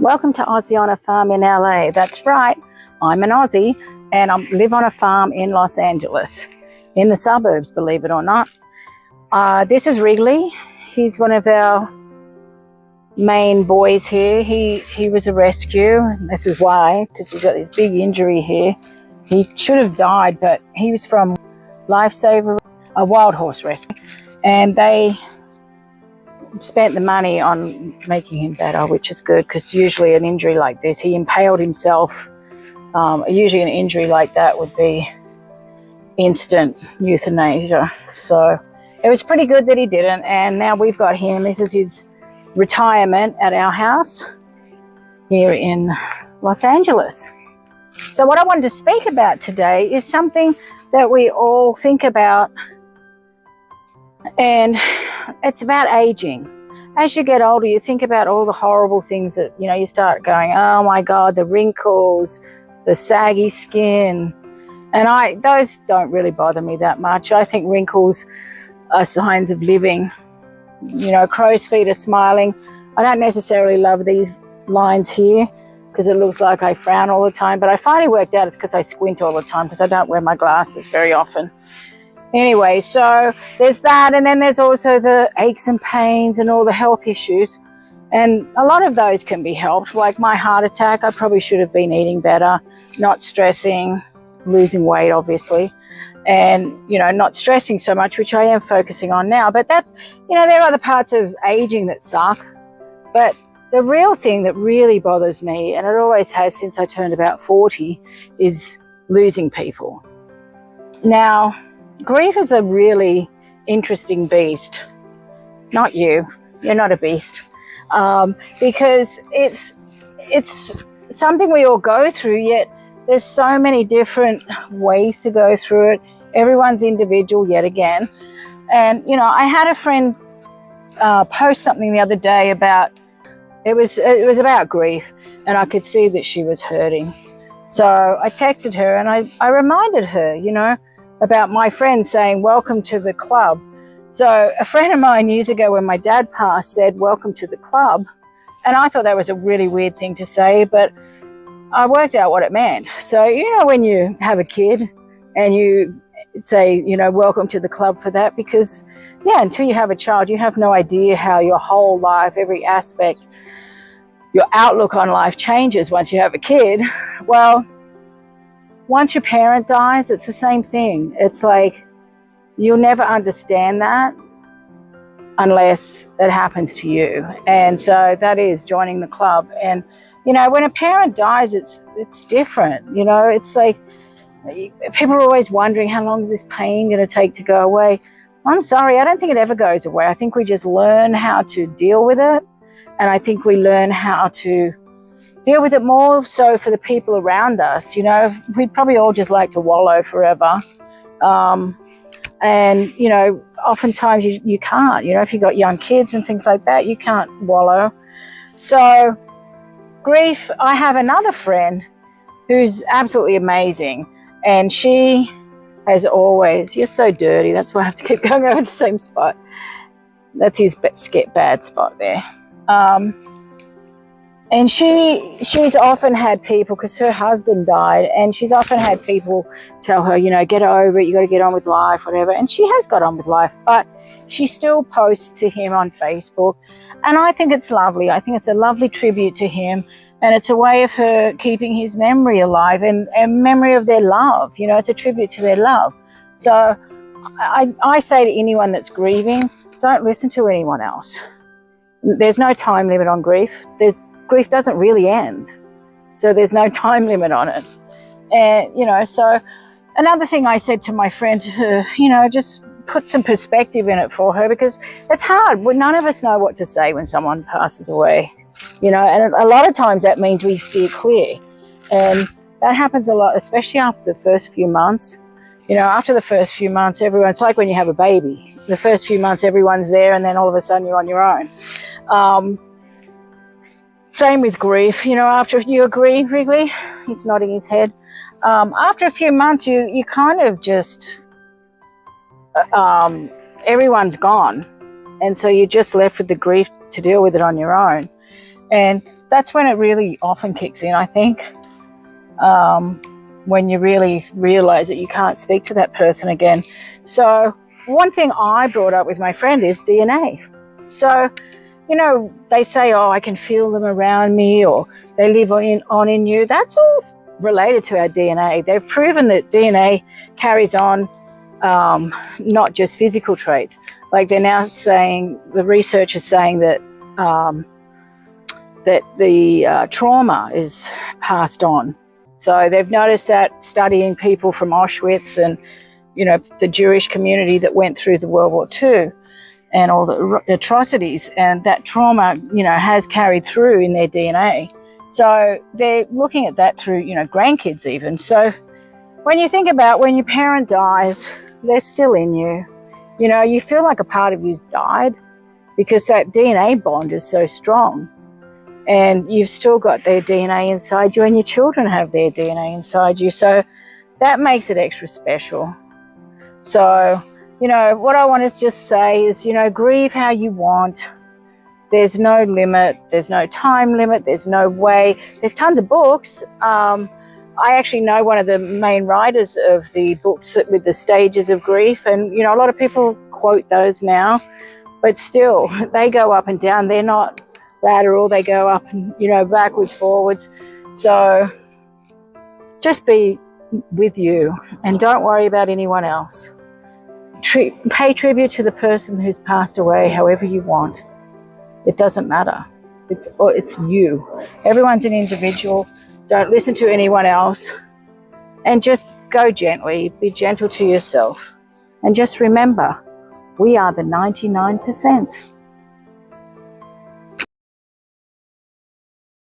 Welcome to Aussie on a farm in LA. That's right, I'm an Aussie and I live on a farm in Los Angeles, in the suburbs, believe it or not. This is Wrigley. He's one of our main boys here. He was a rescue. This is why, because he's got this big injury here. He should have died, but he was from Lifesaver, a wild horse rescue, and they spent the money on making him better, which is good, because usually an injury like this, he impaled himself. Usually an injury like that would be instant euthanasia. So it was pretty good that he didn't, and now we've got him. This is his retirement at our house here in Los Angeles. So what I wanted to speak about today is something that we all think about, and it's about aging. As you get older, you think about all the horrible things that, you start going, oh my God, the wrinkles, the saggy skin. And those don't really bother me that much. I think wrinkles are signs of living. Crow's feet are smiling. I don't necessarily love these lines here because it looks like I frown all the time, but I finally worked out it's because I squint all the time because I don't wear my glasses very often. Anyway, so there's that, and then there's also the aches and pains and all the health issues, and a lot of those can be helped. Like my heart attack, I probably should have been eating better, not stressing, losing weight obviously, and not stressing so much, which I am focusing on now. But that's, there are other parts of aging that suck, but the real thing that really bothers me, and it always has since I turned about 40, is losing people. Now, grief is a really interesting beast. Not you, you're not a beast, because it's something we all go through, yet there's so many different ways to go through it. Everyone's individual yet again. And, I had a friend post something the other day about, it was about grief, and I could see that she was hurting. So I texted her and I reminded her, about my friend saying, welcome to the club. So a friend of mine years ago when my dad passed said, welcome to the club. And I thought that was a really weird thing to say, but I worked out what it meant. So, when you have a kid and you say, welcome to the club for that, because until you have a child, you have no idea how your whole life, every aspect, your outlook on life changes once you have a kid. Well, once your parent dies, it's the same thing. It's like you'll never understand that unless it happens to you. And so that is joining the club. And, when a parent dies, it's different. It's like people are always wondering, how long is this pain going to take to go away? I'm sorry, I don't think it ever goes away. I think we just learn how to deal with it. And I think we learn how to deal with it more so for the people around us. We'd probably all just like to wallow forever. And, oftentimes you can't, if you've got young kids and things like that, you can't wallow. So grief, I have another friend who's absolutely amazing. And she has always, you're so dirty. That's why I have to keep going over the same spot. That's his bad spot there. And she's often had people, because her husband died, and she's often had people tell her, get over it, you got to get on with life, whatever. And she has got on with life, but she still posts to him on Facebook. And I think it's lovely. I think it's a lovely tribute to him. And it's a way of her keeping his memory alive and memory of their love. It's a tribute to their love. So I say to anyone that's grieving, don't listen to anyone else. There's no time limit on grief. Grief doesn't really end. So there's no time limit on it. And, so another thing I said to my friend, just put some perspective in it for her, because it's hard. None of us know what to say when someone passes away, and a lot of times that means we steer clear. And that happens a lot, especially after the first few months. After the first few months, it's like when you have a baby. The first few months, everyone's there, and then all of a sudden you're on your own. Same with grief, after you agree, Wrigley, he's nodding his head. After a few months, you kind of just, everyone's gone. And so you're just left with the grief to deal with it on your own. And that's when it really often kicks in, I think, when you really realize that you can't speak to that person again. So one thing I brought up with my friend is DNA. So, you know, they say, oh, I can feel them around me, or they live on in you. That's all related to our DNA. They've proven that DNA carries on not just physical traits. Like they're now saying, the research is saying that that the trauma is passed on. So they've noticed that studying people from Auschwitz and, you know, the Jewish community that went through the World War II and all the atrocities, and that trauma, you know, has carried through in their DNA. So they're looking at that through, you know, grandkids even. So when you think about when your parent dies, they're still in you. You know, you feel like a part of you's died because that DNA bond is so strong. And you've still got their DNA inside you, and your children have their DNA inside you. So that makes it extra special. So, you know, what I want to just say is, you know, grieve how you want. There's no limit. There's no time limit. There's no way. There's tons of books. I actually know one of the main writers of the books that, with the stages of grief. And, you know, a lot of people quote those now. But still, they go up and down. They're not lateral. They go up and, you know, backwards, forwards. So just be with you and don't worry about anyone else. Pay tribute to the person who's passed away however you want. It doesn't matter. It's you. Everyone's an individual. Don't listen to anyone else. And just go gently. Be gentle to yourself. And just remember, we are the 99%.